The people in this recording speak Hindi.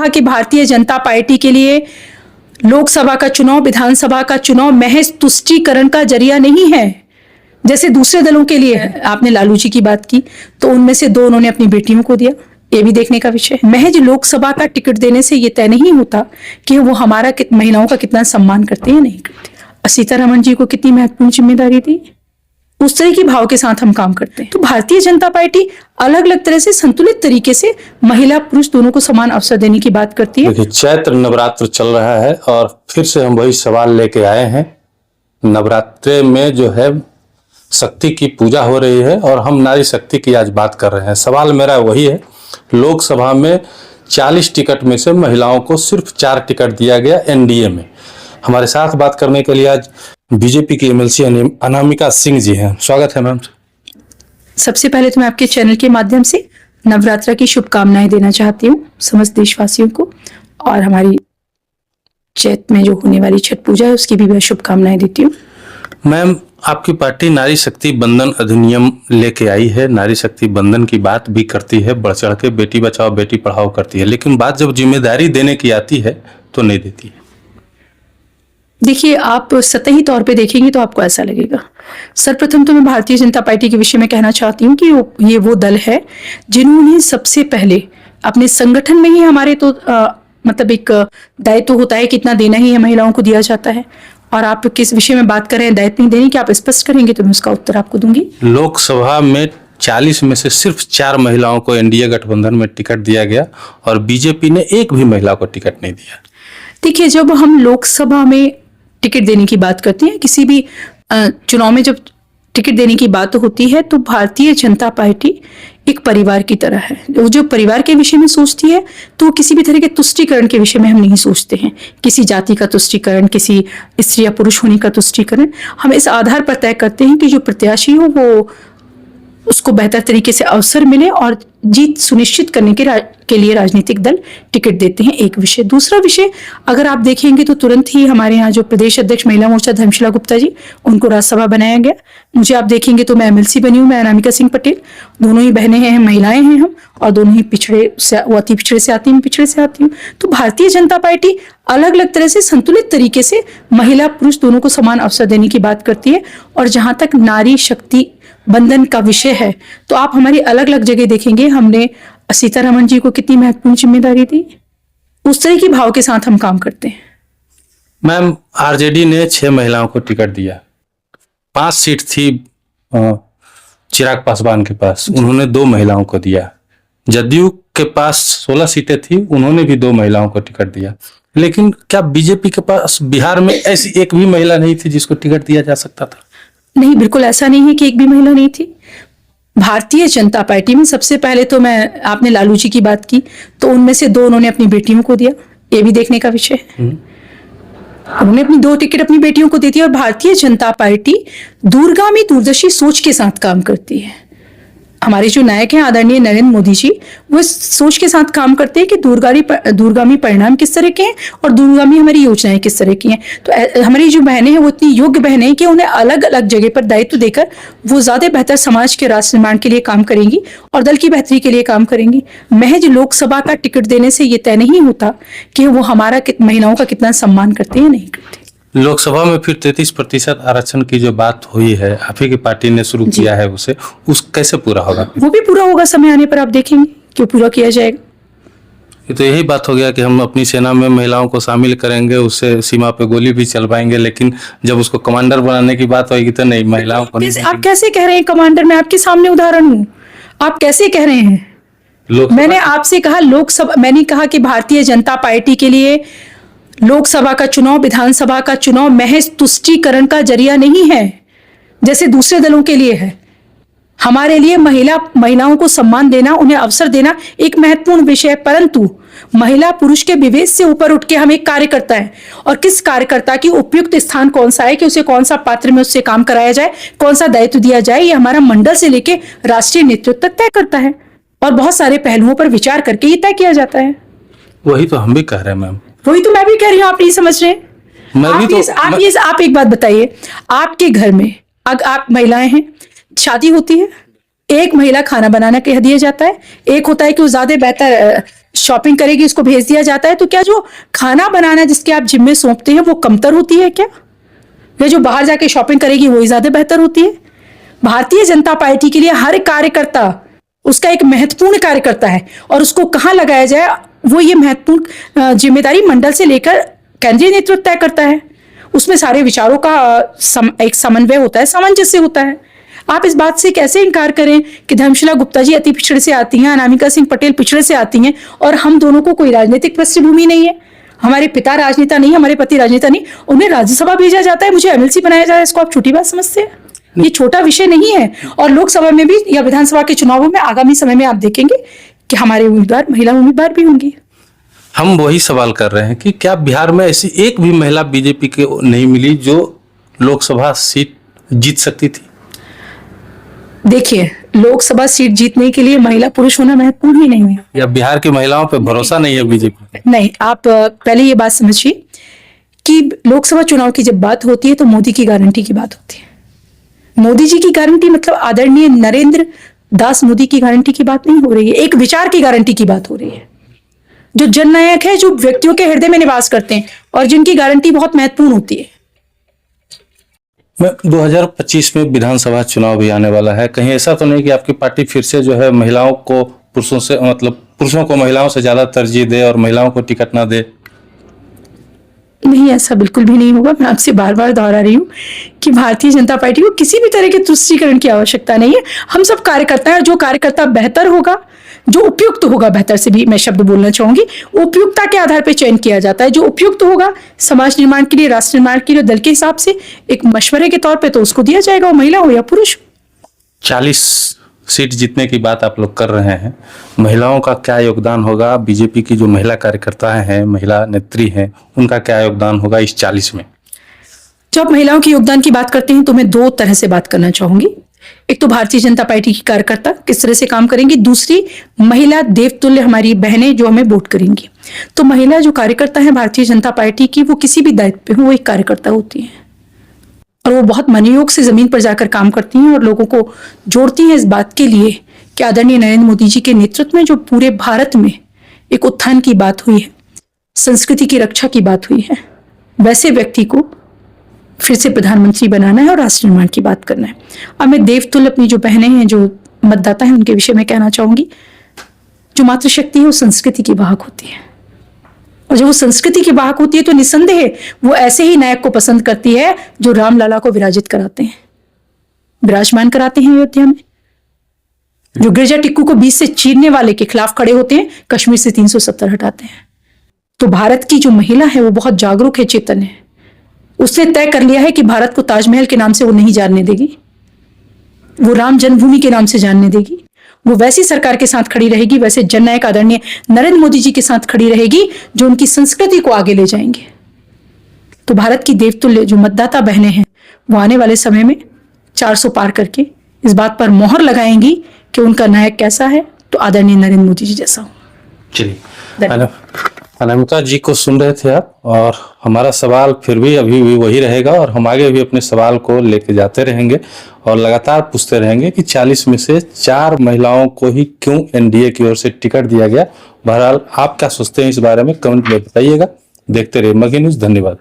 कहा कि भारतीय जनता पार्टी के लिए लोकसभा का चुनाव, विधानसभा का चुनाव महज तुष्टीकरण का जरिया नहीं है जैसे दूसरे दलों के लिए है। आपने लालू जी की बात की तो उनमें से 2 उन्होंने अपनी बेटियों को दिया, ये भी देखने का विषय है। महज लोकसभा का टिकट देने से ये तय नहीं होता कि वो हमारा महिलाओं का कितना सम्मान करते हैं, नहीं करते। सीतारमण जी को कितनी महत्वपूर्ण जिम्मेदारी दी, उस तरह की भाव के साथ हम काम करते हैं। तो भारतीय जनता पार्टी अलग अलग तरह से संतुलित तरीके से महिला पुरुष दोनों को समान अवसर देने की बात करती है। देखिए, चैत्र नवरात्र चल रहा है और फिर से हम वही सवाल लेके आए हैं। नवरात्रे में जो है शक्ति की पूजा हो रही है और हम नारी शक्ति की आज बात कर रहे हैं। सवाल मेरा वही है, लोकसभा में 40 टिकट में से महिलाओं को सिर्फ 4 टिकट दिया गया एनडीए में। हमारे साथ बात करने के लिए आज बीजेपी की एमएलसी अनामिका सिंह जी हैं। स्वागत है मैम। सबसे पहले तो मैं आपके चैनल के माध्यम से नवरात्रा की शुभकामनाएं देना चाहती हूँ समस्त देशवासियों को, और हमारी चैत में जो होने वाली छठ पूजा है उसकी भी मैं शुभकामनाएं देती हूँ। मैम, आपकी पार्टी नारी शक्ति बंधन अधिनियम लेके आई है, नारी शक्ति बंधन की बात भी करती है, बढ़ चढ़ के बेटी बचाओ बेटी पढ़ाओ करती है, लेकिन बात जब जिम्मेदारी देने की आती है तो नहीं देती है। देखिए, आप सतही तौर पे देखेंगे तो आपको ऐसा लगेगा। सर्वप्रथम तो मैं भारतीय जनता पार्टी के विषय में कहना चाहती हूँ कि ये वो दल है जिन्होंने सबसे पहले अपने संगठन में ही हमारे तो मतलब एक दायित्व होता है, कितना देना ही है महिलाओं को दिया जाता है। और आप किस विषय में बात कर रहे हैं, दायित्व नहीं देने की, आप स्पष्ट करेंगे तो मैं उसका उत्तर आपको दूंगी। लोकसभा में 40 में से सिर्फ 4 महिलाओं को एनडीए गठबंधन में टिकट दिया गया और बीजेपी ने एक भी महिला को टिकट नहीं दिया। देखिए, जब हम लोकसभा में टिकट देने की बात करते हैं, किसी भी चुनाव में जब टिकट देने की बात होती है तो भारतीय जनता पार्टी एक परिवार की तरह है। वो जो परिवार के विषय में सोचती है तो किसी भी तरह के तुष्टीकरण के विषय में हम नहीं सोचते हैं, किसी जाति का तुष्टीकरण, किसी स्त्री या पुरुष होने का तुष्टीकरण। हम इस आधार पर तय करते हैं कि जो प्रत्याशी हो वो उसको बेहतर तरीके से अवसर मिले और जीत सुनिश्चित करने के लिए राजनीतिक दल टिकट देते हैं, एक विषय। दूसरा विषय अगर आप देखेंगे तो तुरंत ही हमारे यहाँ जो प्रदेश अध्यक्ष महिला मोर्चा धर्मशिला गुप्ता जी, उनको राज्यसभा बनाया गया। मुझे आप देखेंगे तो मैं एमएलसी बनी हूँ, मैं अनामिका सिंह पटेल, दोनों ही बहनें हैं, महिलाएं हैं हम, और दोनों ही पिछड़े से, वो अति पिछड़े से आती हूँ, पिछड़े से आती हूँ। तो भारतीय जनता पार्टी अलग अलग तरह से संतुलित तरीके से महिला पुरुष दोनों को समान अवसर देने की बात करती है। और जहां तक नारी शक्ति बंधन का विषय है तो आप हमारी अलग अलग जगह देखेंगे हमने सीतारमण जी को कितनी महत्वपूर्ण जिम्मेदारी दी, उस तरह की भाव के साथ हम काम करते हैं। मैम, आरजेडी ने 6 महिलाओं को टिकट दिया, 5 सीट थी चिराग पासवान के पास, उन्होंने 2 महिलाओं को दिया। जदयू के पास 16 सीटें थी, उन्होंने भी 2 महिलाओं को टिकट दिया। लेकिन क्या बीजेपी के पास बिहार में ऐसी एक भी महिला नहीं थी जिसको टिकट दिया जा सकता था? नहीं, बिल्कुल ऐसा नहीं है कि एक भी महिला नहीं थी। भारतीय जनता पार्टी में सबसे पहले तो मैं, आपने लालू जी की बात की तो उनमें से 2 उन्होंने अपनी बेटियों को दिया, ये भी देखने का विषय है। उन्होंने अपनी 2 टिकट अपनी बेटियों को दे दी। और भारतीय जनता पार्टी दूरगामी दूरदर्शी सोच के साथ काम करती है। हमारे जो नायक हैं आदरणीय नरेंद्र मोदी जी, वो इस सोच के साथ काम करते हैं कि दूरगामी परिणाम किस तरह के हैं और दूरगामी हमारी योजनाएं किस तरह की हैं। तो हमारी जो बहनें हैं वो इतनी योग्य बहनें हैं कि उन्हें अलग अलग जगह पर दायित्व देकर वो ज्यादा बेहतर समाज के राष्ट्र निर्माण के लिए काम करेंगी और दल की बेहतरी के लिए काम करेंगी। महज लोकसभा का टिकट देने से ये तय नहीं होता कि वो हमारा महिलाओं का कितना सम्मान करते हैं, नहीं करते। लोकसभा में फिर 33% आरक्षण की जो बात हुई है, आप ही की पार्टी ने शुरू किया है, उस कैसे पूरा होगा? वो भी पूरा होगा, समय आने पर आप देखेंगे क्यों पूरा किया जाएगा। ये तो यही बात हो गया कि हम अपनी सेना में महिलाओं को शामिल करेंगे, उससे सीमा पे गोली भी चलवाएंगे, लेकिन जब उसको कमांडर बनाने की बात होगी तो नहीं, महिलाओं को नहीं। आप कैसे कह रहे हैं कमांडर? मैं आपके सामने उदाहरण हूँ, आप कैसे कह रहे हैं? मैंने आपसे कहा लोकसभा, मैंने कहा कि भारतीय जनता पार्टी के लिए लोकसभा का चुनाव, विधानसभा का चुनाव महज तुष्टीकरण का जरिया नहीं है जैसे दूसरे दलों के लिए है। हमारे लिए महिलाओं को सम्मान देना, उन्हें अवसर देना एक महत्वपूर्ण विषय है। परंतु महिला पुरुष के विभेद से ऊपर उठ के हम एक कार्यकर्ता है और किस कार्यकर्ता की उपयुक्त स्थान कौन सा है कि उसे कौन सा पात्र में उससे काम कराया जाए, कौन सा दायित्व दिया जाए, ये हमारा मंडल से लेके राष्ट्रीय नेतृत्व तक तय करता है और बहुत सारे पहलुओं पर विचार करके ये तय किया जाता है। वही तो हम भी कह रहे हैं मैम, वही तो मैं भी कह रही हूँ, आप नहीं समझ रहे। आप एक बात बताइए, आपके घर में आप महिलाएं हैं, शादी होती है, एक महिला खाना बनाना कह दिया जाता है, एक होता है कि वो ज्यादा बेहतर शॉपिंग करेगी, उसको भेज दिया जाता है, तो क्या जो खाना बनाना जिसके आप जिम्मे सौंपते हैं वो कमतर होती है क्या? या जो बाहर जाके शॉपिंग करेगी वही ज्यादा बेहतर होती है? भारतीय जनता पार्टी के लिए हर कार्यकर्ता उसका एक महत्वपूर्ण कार्यकर्ता है, और उसको कहाँ लगाया जाए वो ये महत्वपूर्ण जिम्मेदारी मंडल से लेकर केंद्रीय नेतृत्व तय करता है। उसमें सारे विचारों का एक समन्वय होता है, सामंजस्य होता है। आप इस बात से कैसे इनकार करें कि धर्मशिला गुप्ता जी अति पिछड़े से आती हैं, अनामिका सिंह पटेल पिछड़े से आती हैं, और हम दोनों को कोई राजनीतिक पृष्ठभूमि नहीं है। हमारे पिता राजनेता नहीं, हमारे पति राजनेता नहीं, उन्हें राज्यसभा भेजा जाता है, मुझे एमएलसी बनाया जाता है। इसको आप छोटी बात समझते हैं? ये छोटा विषय नहीं है। और लोकसभा में भी या विधानसभा के चुनावों में आगामी समय में आप देखेंगे कि हमारे उम्मीदवार महिला उम्मीदवार भी होंगी। हम वही सवाल कर रहे हैं कि क्या बिहार में ऐसी एक भी महिला बीजेपी के नहीं मिली जो लोकसभा सीट जीत सकती थी? देखिए, लोकसभा सीट जीतने के लिए महिला पुरुष होना महत्वपूर्ण ही नहीं है। या बिहार की महिलाओं पे भरोसा नहीं है बीजेपी? नहीं, आप पहले ये बात समझिए कि लोकसभा चुनाव की जब बात होती है तो मोदी की गारंटी की बात होती है। मोदी जी की गारंटी मतलब आदरणीय नरेंद्र दास मोदी की गारंटी की बात नहीं हो रही है, एक विचार की गारंटी की बात हो रही है, जो जननायक है, जो व्यक्तियों के हृदय में निवास करते हैं और जिनकी गारंटी बहुत महत्वपूर्ण होती है। 2025 में विधानसभा चुनाव भी आने वाला है, कहीं ऐसा तो नहीं कि आपकी पार्टी फिर से जो है महिलाओं को पुरुषों से, मतलब पुरुषों को महिलाओं से ज्यादा तरजीह दे और महिलाओं को टिकट ना दे? नहीं, ऐसा बिल्कुल भी नहीं होगा। मैं आपसे बार बार दोहरा रही हूँ कि भारतीय जनता पार्टी को किसी भी तरह के तुष्टीकरण की आवश्यकता नहीं है। हम सब कार्यकर्ता हैं, जो कार्यकर्ता बेहतर होगा, जो उपयुक्त होगा, बेहतर से भी मैं शब्द बोलना चाहूंगी, उपयुक्तता के आधार पर चयन किया जाता है। जो उपयुक्त होगा समाज निर्माण के लिए, राष्ट्र निर्माण के लिए, दल के हिसाब से एक मशवरे के तौर पे तो उसको दिया जाएगा, वो महिला हो या पुरुष। 40 सीट जीतने की बात आप लोग कर रहे हैं, महिलाओं का क्या योगदान होगा? बीजेपी की जो महिला कार्यकर्ता हैं, महिला नेत्री हैं, उनका क्या योगदान होगा इस 40 में? जब महिलाओं के योगदान की बात करते हैं तो मैं दो तरह से बात करना चाहूंगी। एक तो भारतीय जनता पार्टी की कार्यकर्ता किस तरह से काम करेंगी, दूसरी महिला देवतुल्य हमारी बहनें जो हमें वोट करेंगी। तो महिला जो कार्यकर्ता है भारतीय जनता पार्टी की, वो किसी भी दायित्व पे हो वो एक कार्यकर्ता होती है, और वो बहुत मनोयोग से जमीन पर जाकर काम करती हैं और लोगों को जोड़ती हैं इस बात के लिए कि आदरणीय नरेंद्र मोदी जी के नेतृत्व में जो पूरे भारत में एक उत्थान की बात हुई है, संस्कृति की रक्षा की बात हुई है, वैसे व्यक्ति को फिर से प्रधानमंत्री बनाना है और राष्ट्र निर्माण की बात करना है। अब मैं देवतुल्य अपनी जो बहनें हैं, जो मतदाता हैं, उनके विषय में कहना चाहूंगी, जो मातृशक्ति है वो संस्कृति की वाहक होती है, और जब वो संस्कृति की वाहक होती है तो निसंदेह वो ऐसे ही नायक को पसंद करती है जो रामलला को विराजित कराते हैं, विराजमान कराते हैं अयोध्या में, जो गिरजा टिक्कू को बीच से चीरने वाले के खिलाफ खड़े होते हैं, कश्मीर से 370 हटाते हैं। तो भारत की जो महिला है वो बहुत जागरूक है, चेतन है। उसने तय कर लिया है कि भारत को ताजमहल के नाम से वो नहीं जानने देगी, वो राम जन्मभूमि के नाम से जानने देगी। वो वैसी सरकार के साथ खड़ी रहेगी, वैसे जननायक आदरणीय नरेंद्र मोदी जी के साथ खड़ी रहेगी जो उनकी संस्कृति को आगे ले जाएंगे। तो भारत की देवतुल्य जो मतदाता बहनें हैं वो आने वाले समय में 400 पार करके इस बात पर मोहर लगाएंगी कि उनका नायक कैसा है, तो आदरणीय नरेंद्र मोदी जी जैसा हो। चलिए, अनामिका जी को सुन रहे थे आप, और हमारा सवाल फिर भी अभी भी वही रहेगा, और हम आगे भी अपने सवाल को लेके जाते रहेंगे और लगातार पूछते रहेंगे कि 40 में से 4 महिलाओं को ही क्यों एनडीए की ओर से टिकट दिया गया। बहरहाल आप क्या सोचते हैं इस बारे में कमेंट में बताइएगा। देखते रहिए मगही न्यूज़। धन्यवाद।